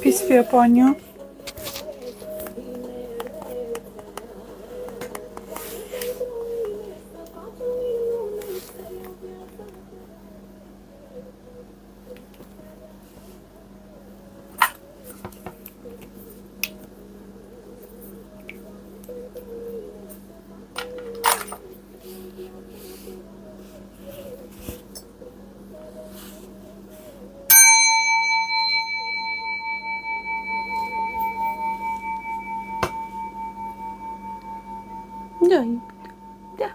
Peace be upon you. Yeah. Yeah.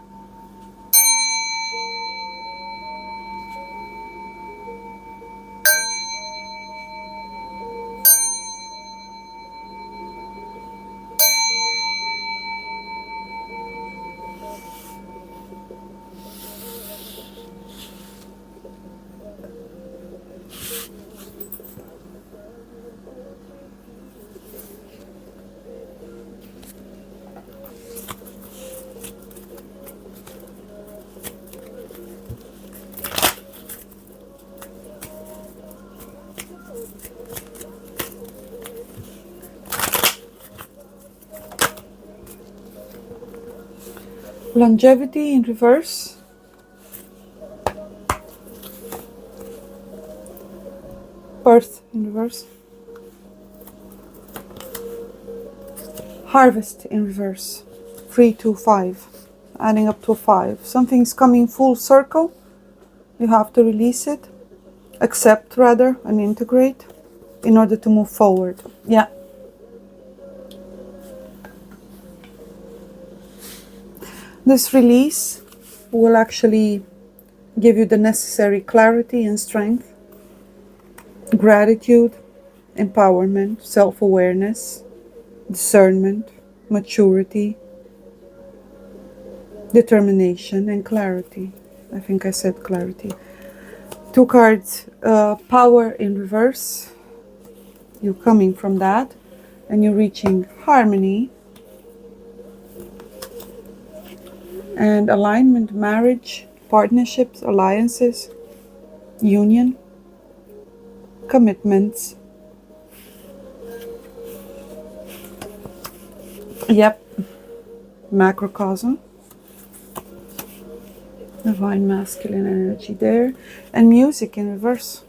Longevity in reverse. Birth in reverse. Harvest in reverse. 3 to 5. Adding up to 5. Something's coming full circle. You have to release it. Accept rather and integrate in order to move forward. Yeah. This release will actually give you the necessary clarity and strength, gratitude, empowerment, self-awareness, discernment, maturity, determination, and clarity. I think I said clarity. 2 cards, power in reverse. You're coming from that and you're reaching harmony and alignment, marriage, partnerships, alliances, union, commitments. Yep, macrocosm, divine masculine energy there, and music in reverse.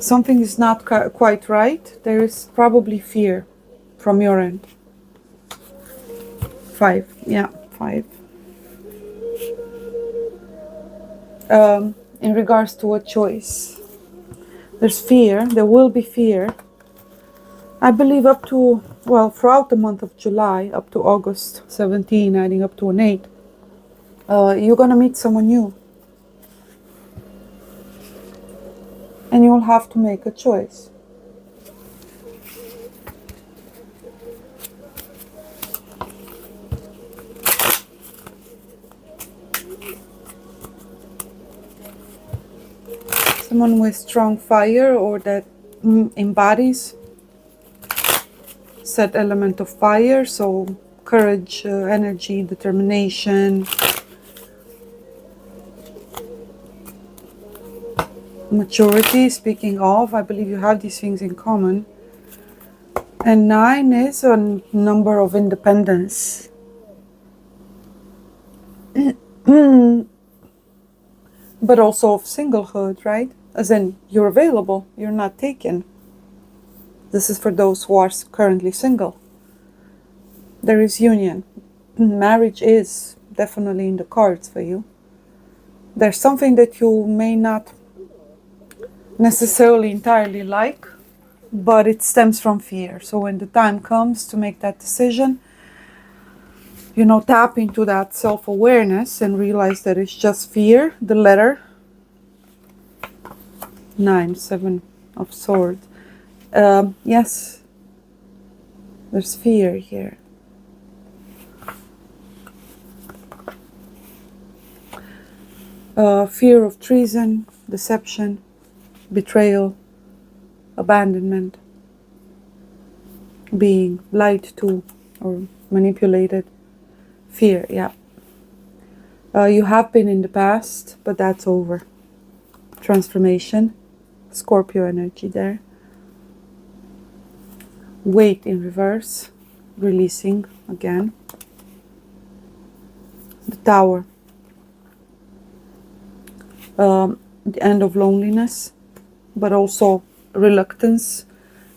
Something is not quite right. There is probably fear from your end. 5, yeah, 5. In regards to a choice, there's fear. There will be fear. I believe up to, well, throughout the month of July, up to August 17, adding up to an 8, you're going to meet someone new. And you will have to make a choice. Someone with strong fire or that embodies said element of fire, so courage, energy, determination, maturity. Speaking of, I believe you have these things in common. And 9 is a number of independence. But also of singlehood, right? As in, you're available, you're not taken. This is for those who are currently single. There is union. Marriage is definitely in the cards for you. There's something that you may not necessarily entirely like, but it stems from fear. So when the time comes to make that decision, tap into that self-awareness and realize that it's just fear. The letter 9, 7 of swords. Yes, there's fear here. Fear of treason, deception, betrayal, abandonment, being lied to or manipulated. Fear, yeah. You have been in the past, but that's over. Transformation, Scorpio energy there. Weight in reverse, releasing again. The Tower, the end of loneliness, but also reluctance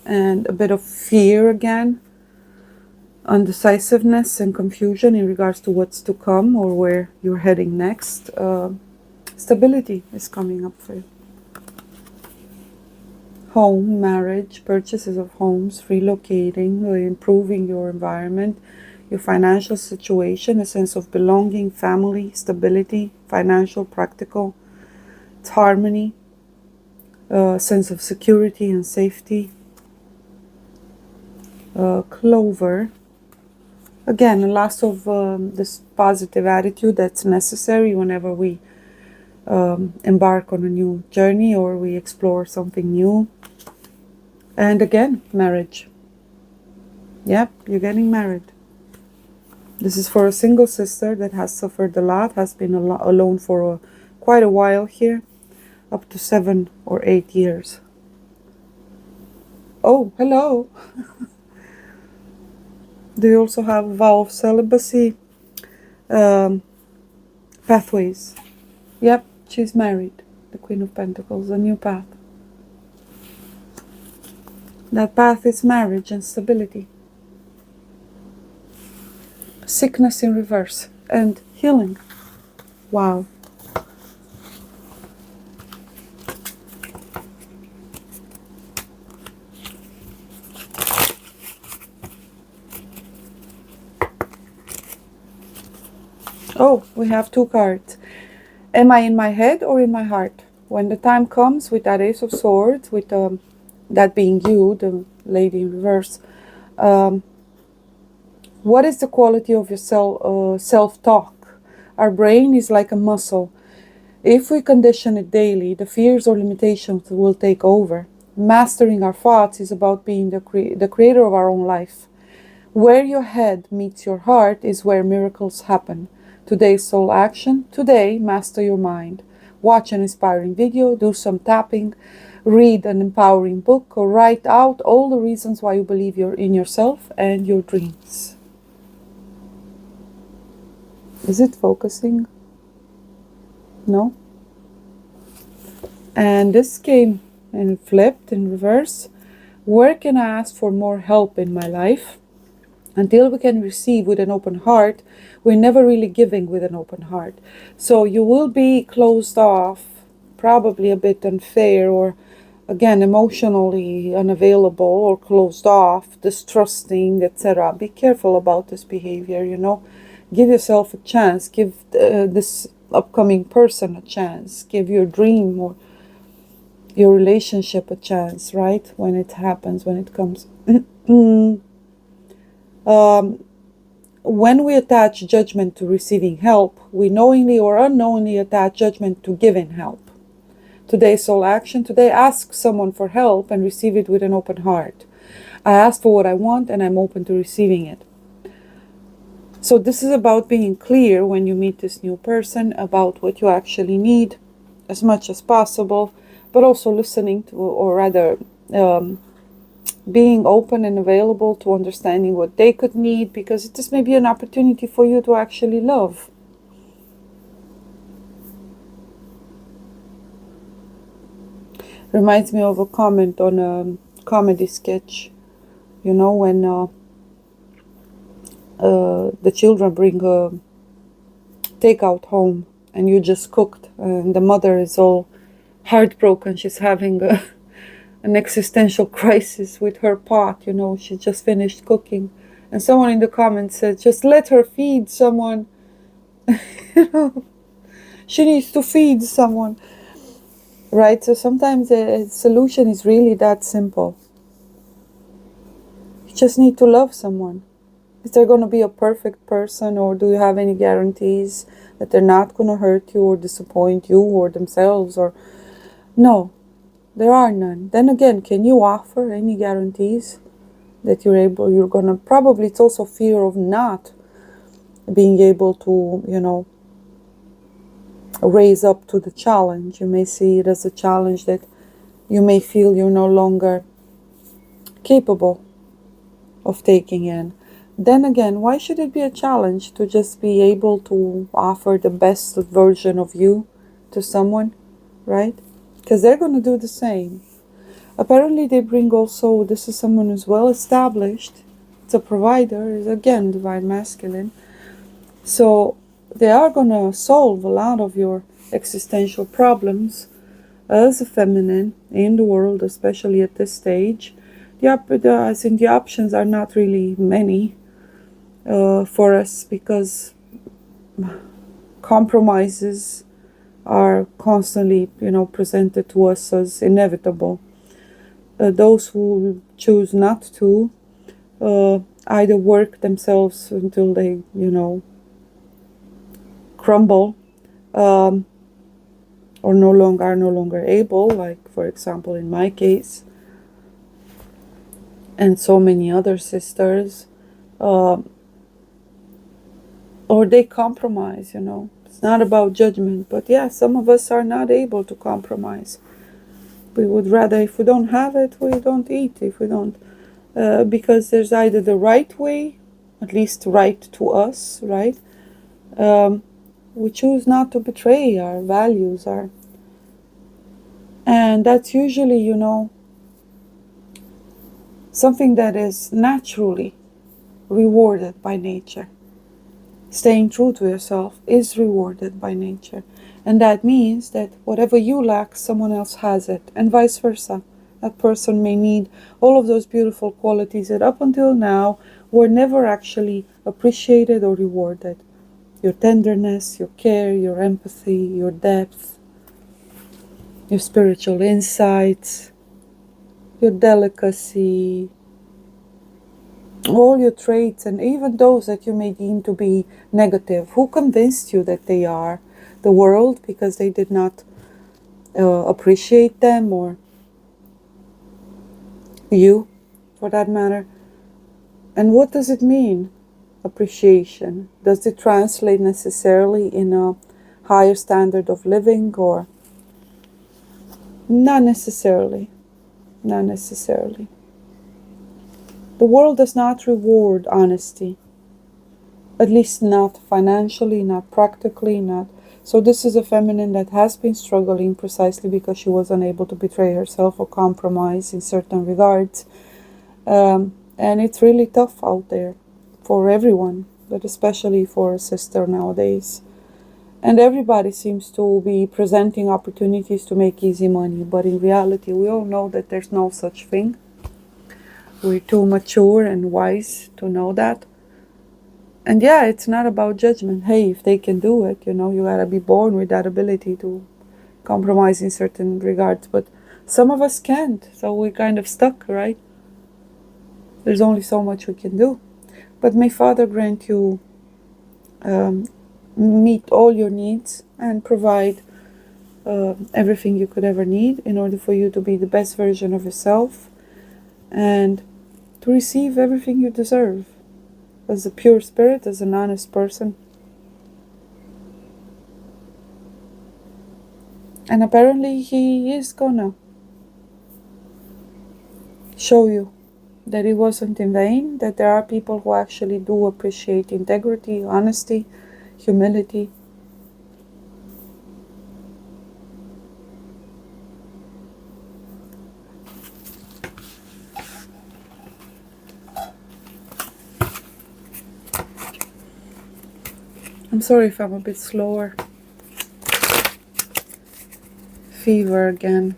and a bit of fear again, undecisiveness and confusion in regards to what's to come or where you're heading next. Stability is coming up for you. Home, marriage, purchases of homes, relocating, or improving your environment, your financial situation, a sense of belonging, family, stability, financial, practical. It's harmony, a sense of security and safety. Clover. Again, a loss of this positive attitude that's necessary whenever we embark on a new journey or we explore something new. And again, marriage. Yep, you're getting married. This is for a single sister that has suffered a lot, has been alone for quite a while here, up to 7 or 8 years. Oh, hello. Do you also have a vow of celibacy? Pathways. Yep, she's married. The Queen of Pentacles, a new path. That path is marriage and stability. Sickness in reverse and healing. Wow. Oh, we have 2 cards. Am I in my head or in my heart? When the time comes with that Ace of Swords, with that being you, the lady in reverse, what is the quality of your self-talk? Our brain is like a muscle. If we condition it daily, the fears or limitations will take over. Mastering our thoughts is about being the creator of our own life. Where your head meets your heart is where miracles happen. Today's soul action. Today, master your mind. Watch an inspiring video, do some tapping, read an empowering book, or write out all the reasons why you believe you're in yourself and your dreams. Is it focusing? No? And this came and flipped in reverse. Where can I ask for more help in my life? Until we can receive with an open heart, we're never really giving with an open heart. So you will be closed off, probably a bit unfair, or again, emotionally unavailable or closed off, distrusting, etc. Be careful about this behavior, you know. Give yourself a chance. Give this upcoming person a chance. Give your dream or your relationship a chance, right? When it happens, when it comes. When we attach judgment to receiving help, we knowingly or unknowingly attach judgment to giving help. Today's soul action. Today, ask someone for help and receive it with an open heart. I ask for what I want and I'm open to receiving it. So this is about being clear when you meet this new person about what you actually need as much as possible, but also listening to, or rather being open and available to understanding what they could need, because this may be an opportunity for you to actually love. Reminds me of a comment on a comedy sketch, you know, when the children bring a takeout home and you just cooked and the mother is all heartbroken. She's having an existential crisis with her pot, you know, she just finished cooking. And someone in the comments said, just let her feed someone. You know, she needs to feed someone. Right? So sometimes the solution is really that simple. You just need to love someone. Is there going to be a perfect person, or do you have any guarantees that they're not going to hurt you or disappoint you or themselves? Or no, there are none. Then again, can you offer any guarantees that you're going to, probably it's also fear of not being able to, you know, raise up to the challenge. You may see it as a challenge that you may feel you're no longer capable of taking in. Then again, why should it be a challenge to just be able to offer the best version of you to someone, right? Because they're going to do the same. Apparently they bring also, this is someone who's well established, it's a provider, is again divine masculine. So they are going to solve a lot of your existential problems as a feminine in the world, especially at this stage. I think the options are not really many for us, because compromises are constantly, presented to us as inevitable. Those who choose not to either work themselves until they, crumble, or are no longer able, like for example in my case, and so many other sisters, or they compromise. It's not about judgment, but yeah, some of us are not able to compromise. We would rather, if we don't have it, we don't eat. If we don't, because there's either the right way, at least right to us, right? We choose not to betray our values, and that's usually, something that is naturally rewarded by nature. Staying true to yourself is rewarded by nature. And that means that whatever you lack, someone else has it, and vice versa. That person may need all of those beautiful qualities that up until now were never actually appreciated or rewarded. Your tenderness, your care, your empathy, your depth, your spiritual insights, your delicacy, all your traits, and even those that you may deem to be negative. Who convinced you that they are? The world, because they did not appreciate them, or you, for that matter. And what does it mean, appreciation? Does it translate necessarily in a higher standard of living, or not necessarily? Not necessarily. The world does not reward honesty, at least not financially, not practically, not. So this is a feminine that has been struggling precisely because she was unable to betray herself or compromise in certain regards. And it's really tough out there for everyone, but especially for a sister nowadays. And everybody seems to be presenting opportunities to make easy money, but in reality we all know that there's no such thing. We're too mature and wise to know that. And yeah, it's not about judgment. Hey, if they can do it, you gotta be born with that ability to compromise in certain regards. But some of us can't, so we're kind of stuck, right? There's only so much we can do. But may Father grant you meet all your needs and provide everything you could ever need in order for you to be the best version of yourself and to receive everything you deserve as a pure spirit, as an honest person. And apparently he is gonna show you that it wasn't in vain, that there are people who actually do appreciate integrity, honesty, humility. I'm sorry if I'm a bit slower. Fever again.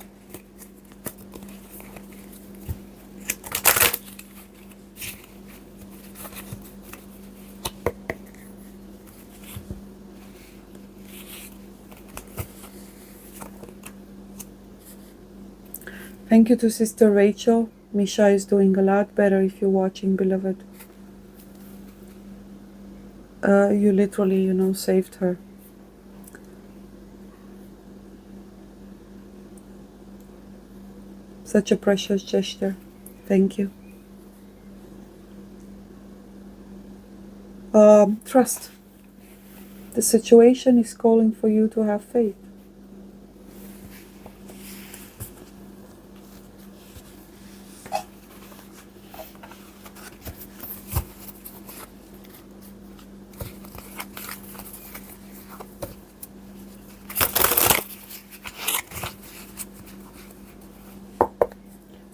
Thank you to Sister Rachel. Misha is doing a lot better if you're watching, beloved. You literally, saved her. Such a precious gesture. Thank you. Trust. The situation is calling for you to have faith.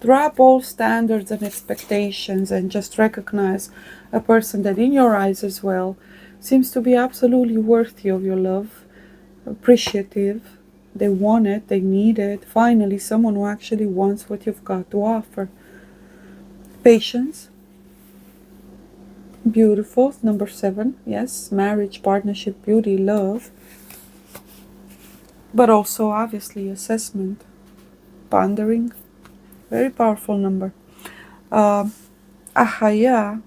Drop all standards and expectations and just recognize a person that in your eyes as well seems to be absolutely worthy of your love, appreciative. They want it, they need it. Finally, someone who actually wants what you've got to offer. Patience. Beautiful. Number 7. Yes, marriage, partnership, beauty, love. But also, obviously, assessment, pondering. Very powerful number. Ahaya.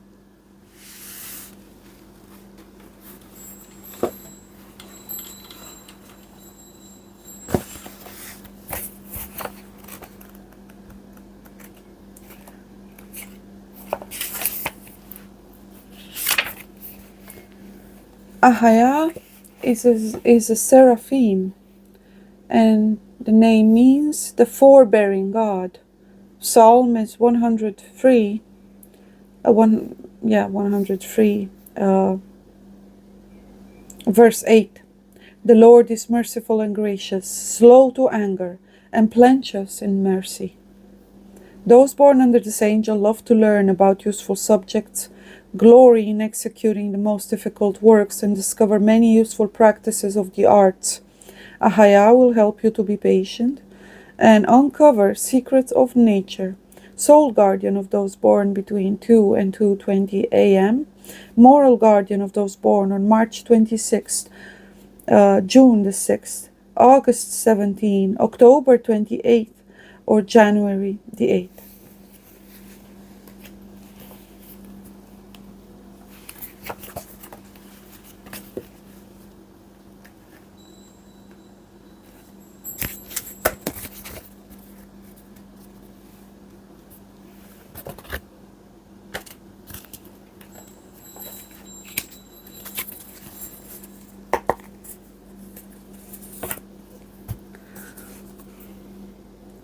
Ahaya is a seraphim, and the name means the forbearing God. Psalm is 103, 103, verse 8. The Lord is merciful and gracious, slow to anger, and plenteous in mercy. Those born under this angel love to learn about useful subjects, glory in executing the most difficult works, and discover many useful practices of the arts. Ahaya will help you to be patient and uncover secrets of nature. Soul guardian of those born between 2 and 2:20 a.m. Moral guardian of those born on March 26th, June the 6th, August 17th, October 28th, or January the 8th.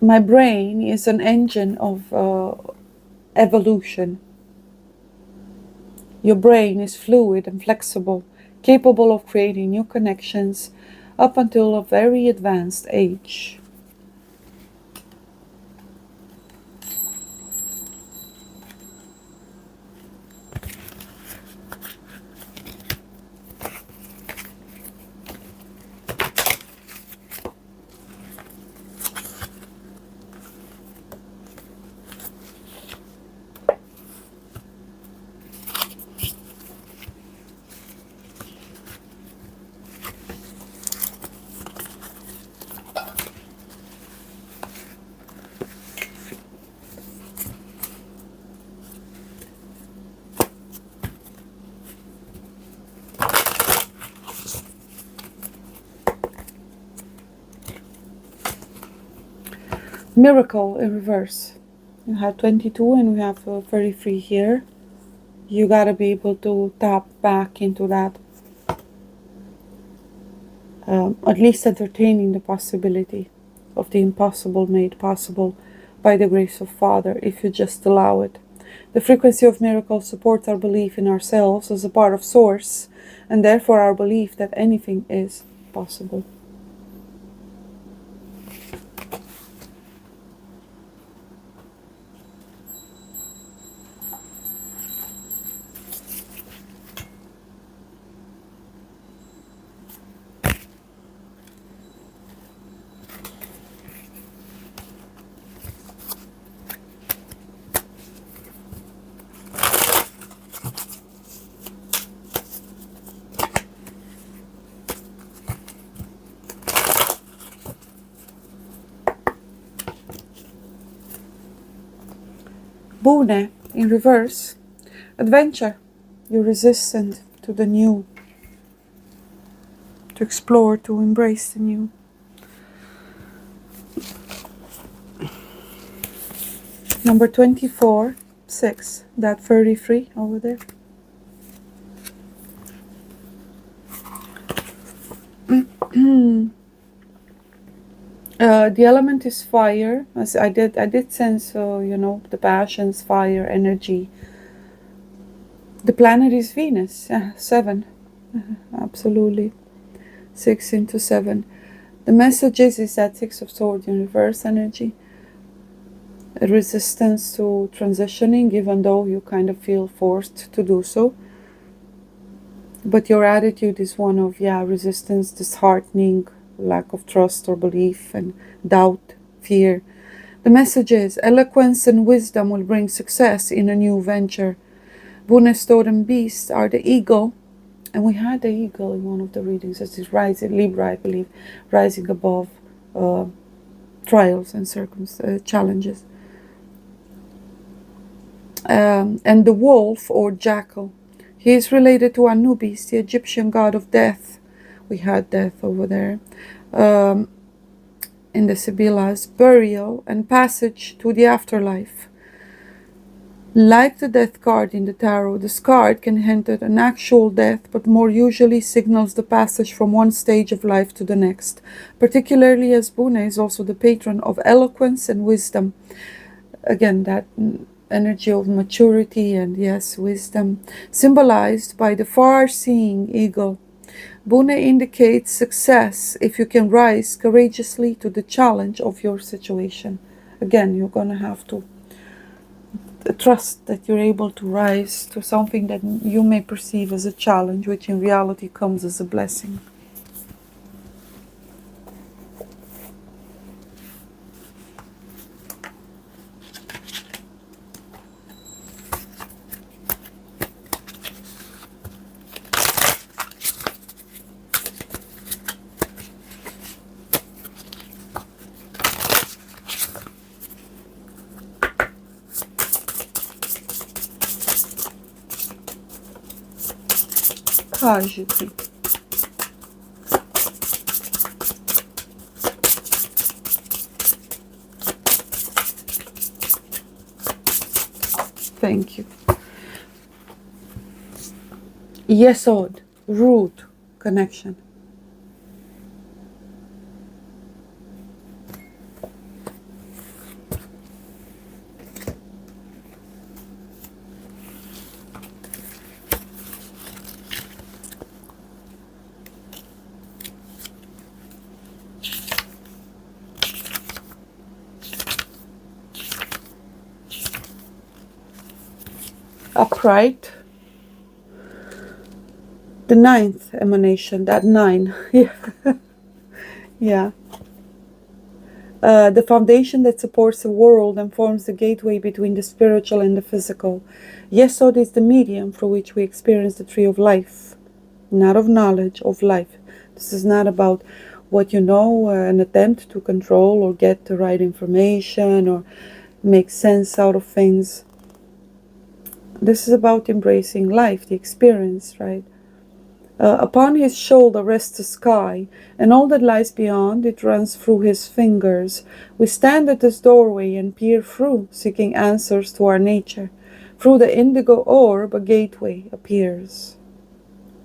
My brain is an engine of evolution. Your brain is fluid and flexible, capable of creating new connections up until a very advanced age. Miracle in reverse. You have 22 and we have 33 here. You gotta be able to tap back into that. At least entertaining the possibility of the impossible made possible by the grace of Father, if you just allow it. The frequency of miracles supports our belief in ourselves as a part of Source, and therefore our belief that anything is possible. Bune in reverse. Adventure. You're resistant to the new. To explore, to embrace the new. Number 24, 6. That 33 over there. The element is fire. As I did sense, the passions, fire, energy. The planet is Venus. 7. Absolutely. 6 into 7. The message is that 6 of Swords in reverse energy. a resistance to transitioning, even though you kind of feel forced to do so. But your attitude is one of, resistance, disheartening, lack of trust or belief, and doubt, fear. The message is, eloquence and wisdom will bring success in a new venture. Buddha's totem beasts are the eagle, and we had the eagle in one of the readings as is rising, Libra, I believe, rising above trials and challenges. And the wolf or jackal. He is related to Anubis, the Egyptian god of death. We had death over there. In the Sibyllas, burial and passage to the afterlife. Like the death card in the tarot, this card can hint at an actual death, but more usually signals the passage from one stage of life to the next, particularly as Buna is also the patron of eloquence and wisdom. Again, that energy of maturity and, yes, wisdom, symbolized by the far-seeing eagle. Buna indicates success if you can rise courageously to the challenge of your situation. Again, you're going to have to trust that you're able to rise to something that you may perceive as a challenge, which in reality comes as a blessing. Tragedy. Thank you. Yesod, root, connection. Upright. The ninth emanation, that 9. Yeah. The foundation that supports the world and forms the gateway between the spiritual and the physical. Yesod is the medium through which we experience the tree of life, not of knowledge, of life. This is not about what you know, an attempt to control or get the right information or make sense out of things. This is about embracing life, the experience, right? Upon his shoulder rests the sky, and all that lies beyond it runs through his fingers. We stand at this doorway and peer through, seeking answers to our nature. Through the indigo orb, a gateway appears.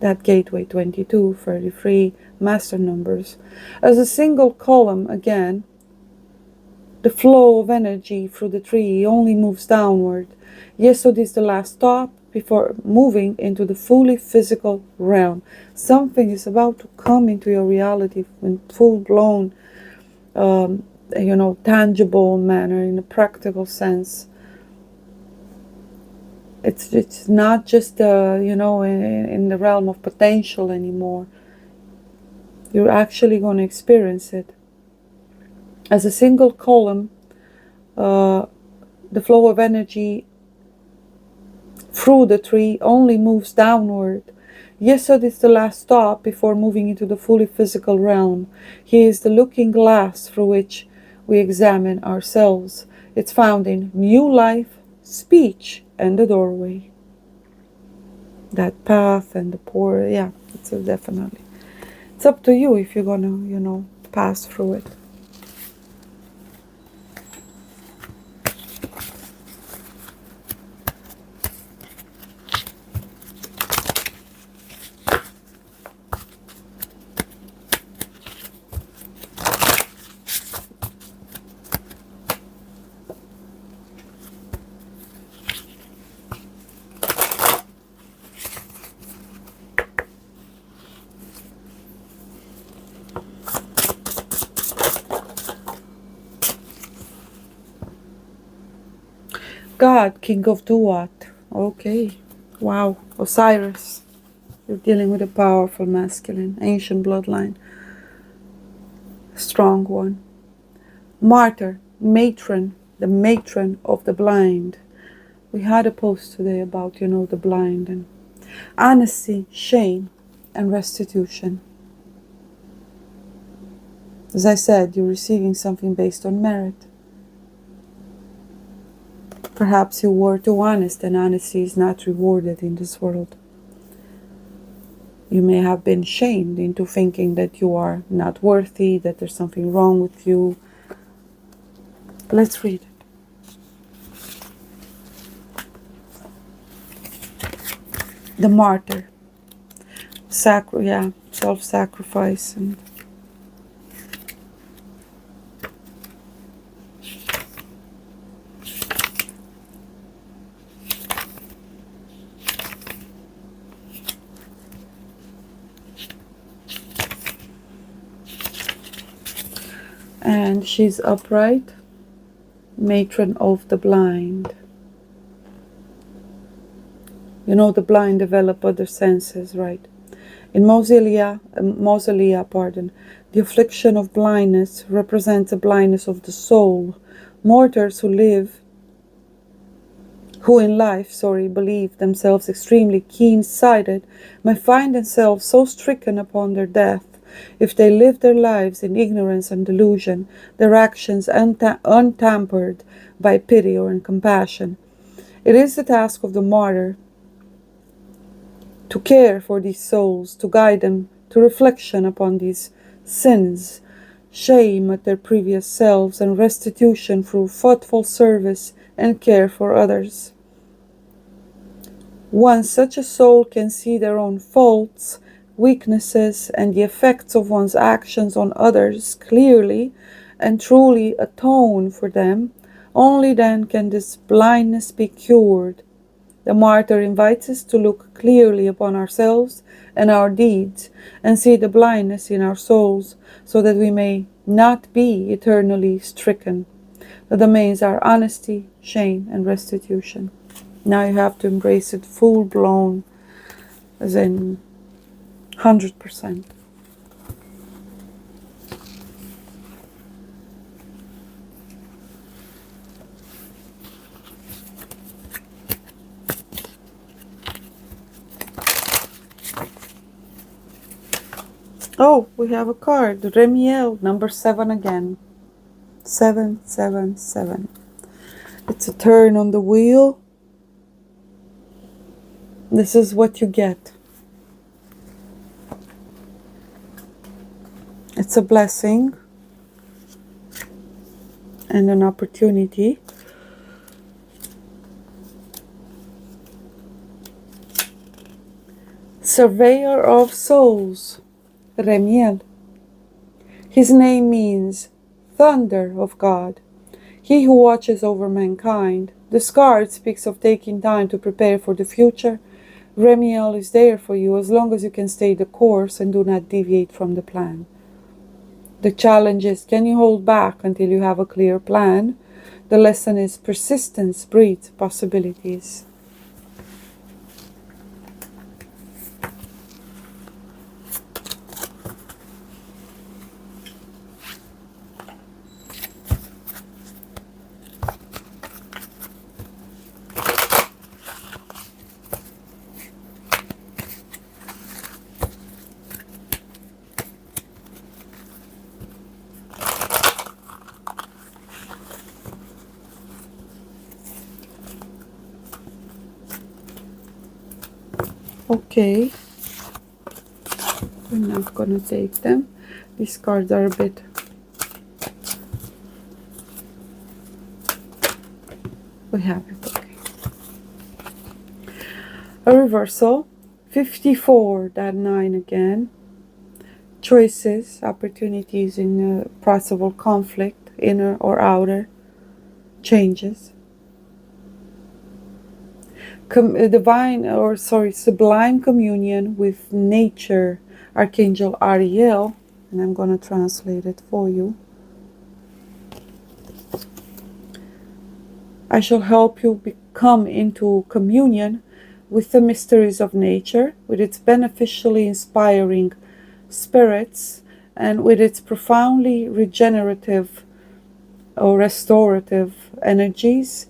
That gateway, 22, 33, master numbers. As a single column, again, the flow of energy through the tree only moves downward. Yesod is the last stop before moving into the fully physical realm. Something is about to come into your reality in full-blown, tangible manner, in a practical sense. It's not just, in the realm of potential anymore. You're actually going to experience it. As a single column, the flow of energy through the tree only moves downward. Yesod is the last stop before moving into the fully physical realm. He is the looking glass through which we examine ourselves. It's found in new life, speech, and the doorway. That path and the poor, it's definitely. It's up to you if you're gonna, pass through it. God, king of Duat. Okay. Wow. Osiris. You're dealing with a powerful masculine, ancient bloodline. Strong one. Martyr, matron, the matron of the blind. We had a post today about, the blind, and honesty, shame, and restitution. As I said, you're receiving something based on merit. Perhaps you were too honest, and honesty is not rewarded in this world. You may have been shamed into thinking that you are not worthy, that there's something wrong with you. Let's read it. The martyr. Self-sacrifice. And she's upright, matron of the blind. The blind develop other senses, right? In mausolea, the affliction of blindness represents the blindness of the soul. Mortals who in life believe themselves extremely keen-sighted may find themselves so stricken upon their death, if they live their lives in ignorance and delusion, their actions untampered by pity or compassion. It is the task of the martyr to care for these souls, to guide them to reflection upon these sins, shame at their previous selves, and restitution through thoughtful service and care for others. Once such a soul can see their own faults, weaknesses, and the effects of one's actions on others clearly and truly atone for them, only then can this blindness be cured. The martyr invites us to look clearly upon ourselves and our deeds and see the blindness in our souls, so that we may not be eternally stricken. The domains are honesty, shame, and restitution. Now you have to embrace it full-blown, as in 100%. Oh, we have a card. Remiel, number 7 again. 777. It's a turn on the wheel. This is what you get. It's a blessing and an opportunity. Surveyor of souls, Remiel. His name means thunder of God, he who watches over mankind. This card speaks of taking time to prepare for the future. Remiel is there for you as long as you can stay the course and do not deviate from the plan. The challenge is, can you hold back until you have a clear plan? The lesson is, persistence breeds possibilities. Okay, we're not gonna take them. These cards are a bit we have it. Okay. A reversal. 54, that 9 again. Choices, opportunities in a possible conflict, inner or outer. Changes. Sublime communion with nature, Archangel Ariel, and I'm going to translate it for you. I shall help you come into communion with the mysteries of nature, with its beneficially inspiring spirits, and with its profoundly regenerative or restorative energies,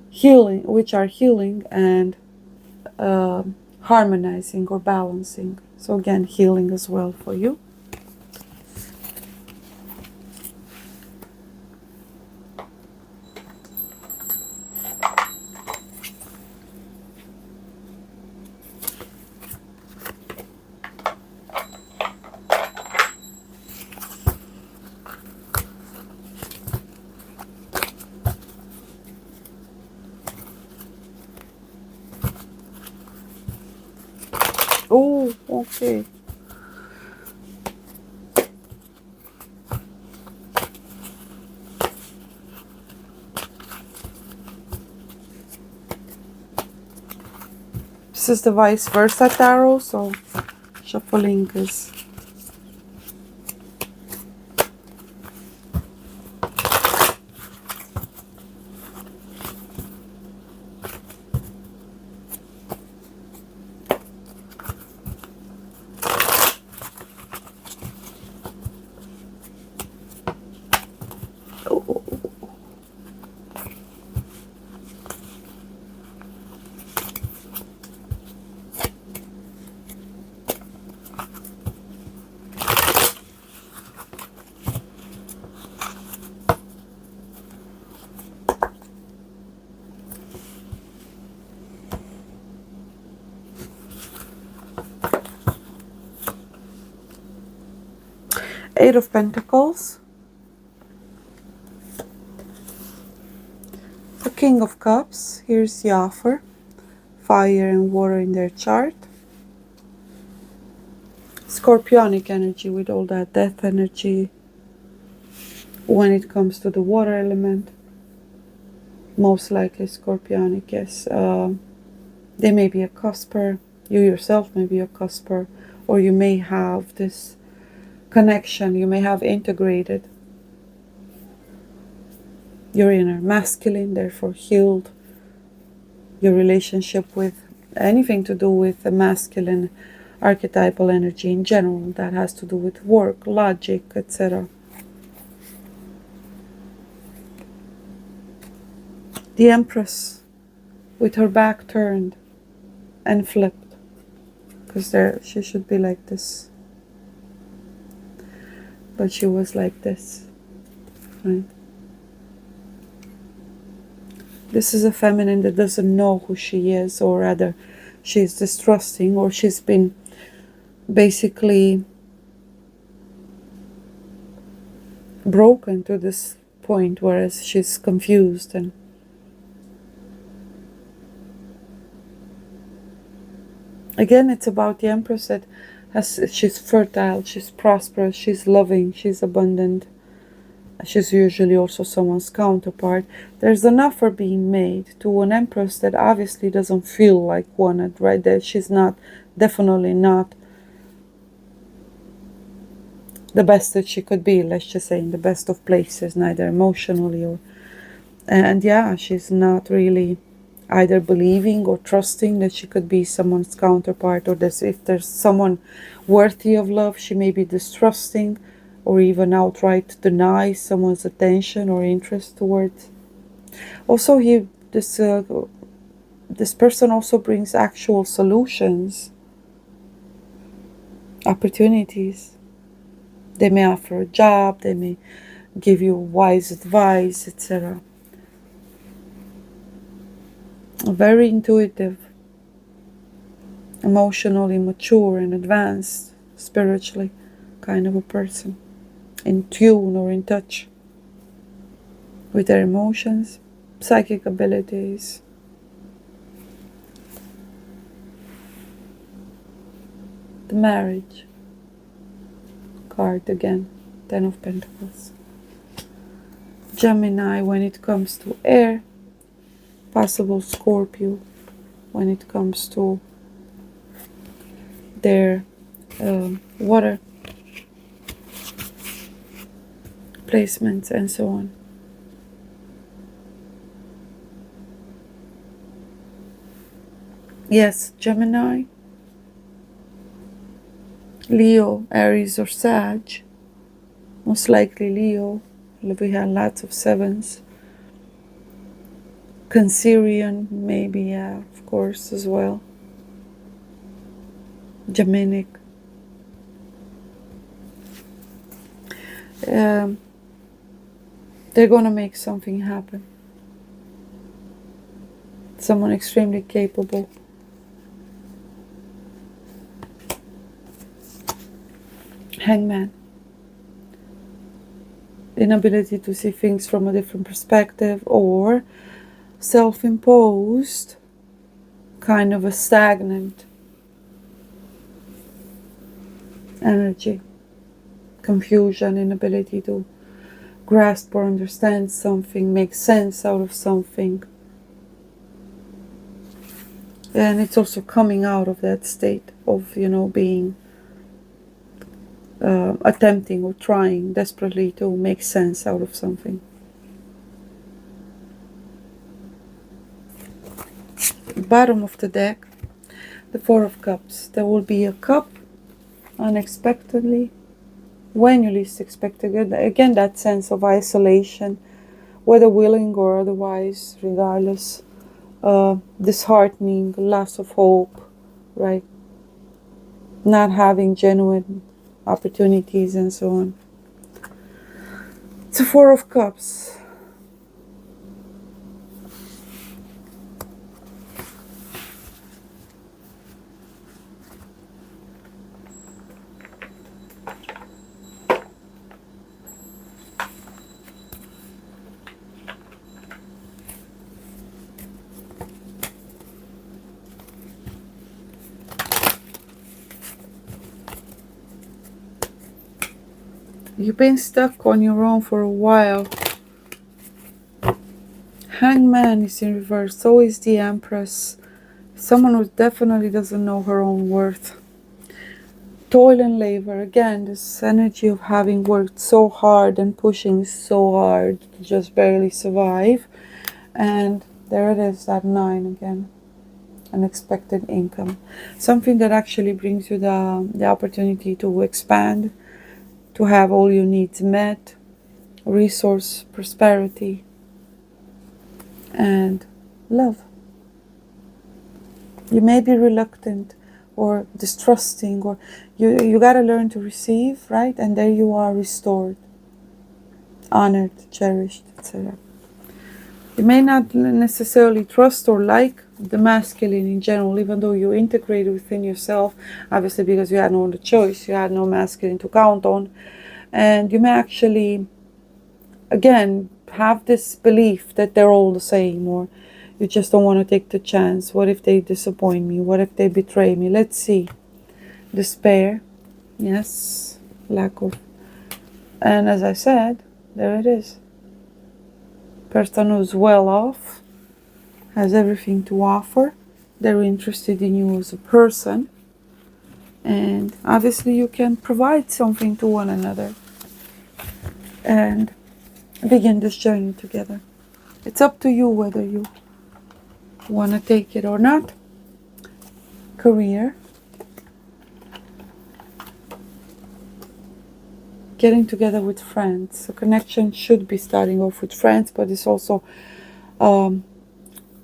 healing, which are healing and harmonizing or balancing. So again, healing as well for you. Oh, okay. This is the vice versa tarot, so shuffling is Eight of Pentacles, the King of Cups. Here's the offer. Fire and water in their chart. Scorpionic energy with all that death energy. When it comes to the water element, most likely Scorpionic, yes. They may be a cusper. You yourself may be a cusper. Or you may have this connection. You may have integrated your inner masculine, therefore healed your relationship with anything to do with the masculine archetypal energy in general that has to do with work, logic, etc. The Empress with her back turned and flipped, because there she should be like this, but she was like this, right? This is a feminine that doesn't know who she is, or rather she's distrusting, or she's been basically broken to this point, whereas she's confused. And again, it's about the Empress that she's fertile, she's prosperous, she's loving, she's abundant. She's usually also someone's counterpart. There's an offer being made to an Empress that obviously doesn't feel like one, right? That she's not, definitely not the best that she could be, let's just say, in the best of places, neither emotionally or, and yeah, she's not really either believing or trusting that she could be someone's counterpart, or that if there's someone worthy of love, she may be distrusting or even outright deny someone's attention or interest towards. Also, this person also brings actual solutions, opportunities. They may offer a job, they may give you wise advice, etc. Very intuitive, emotionally mature and advanced, spiritually kind of a person, in tune or in touch with their emotions, psychic abilities. The Marriage card again, Ten of Pentacles. Gemini when it comes to air, possible Scorpio when it comes to their water placements and so on. Yes, Gemini, Leo, Aries, or Sag. Most likely Leo. We have lots of sevens. Cancerian, maybe, yeah, of course, as well. Geminic. They're gonna make something happen. Someone extremely capable. Hangman. Inability to see things from a different perspective, or self-imposed, kind of a stagnant energy. Confusion, inability to grasp or understand something, make sense out of something. And it's also coming out of that state of, being attempting or trying desperately to make sense out of something. Bottom of the deck, the Four of Cups. There will be a cup unexpectedly, when you least expect it. Again, that sense of isolation, whether willing or otherwise, regardless. Disheartening, loss of hope, right? Not having genuine opportunities and so on. It's a Four of Cups. You've been stuck on your own for a while. Hangman is in reverse, so is the Empress. Someone who definitely doesn't know her own worth. Toil and labor, again, this energy of having worked so hard and pushing so hard to just barely survive. And there it is, that 9 again. Unexpected income. Something that actually brings you the opportunity to expand, to have all your needs met, resource, prosperity, and love. You may be reluctant or distrusting, or you gotta learn to receive, right? And there you are, restored, honored, cherished, etc. You may not necessarily trust or like the masculine in general, even though you integrate it within yourself, obviously because you had no other choice, you had no masculine to count on. And you may actually, again, have this belief that they're all the same, or you just don't want to take the chance. What if they disappoint me? What if they betray me? Let's see. Despair. Yes. Lack of. And as I said, there it is. Person who's well off, has everything to offer. They're interested in you as a person. And obviously you can provide something to one another and begin this journey together. It's up to you whether you want to take it or not. Career. Getting together with friends. A connection should be starting off with friends, but it's also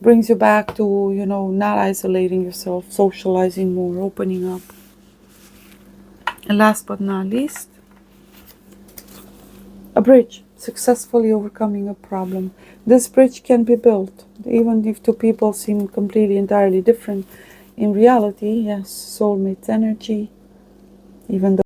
brings you back to, not isolating yourself, socializing more, opening up. And last but not least, a bridge. Successfully overcoming a problem. This bridge can be built, even if two people seem completely, entirely different. In reality, yes, soulmate energy, even though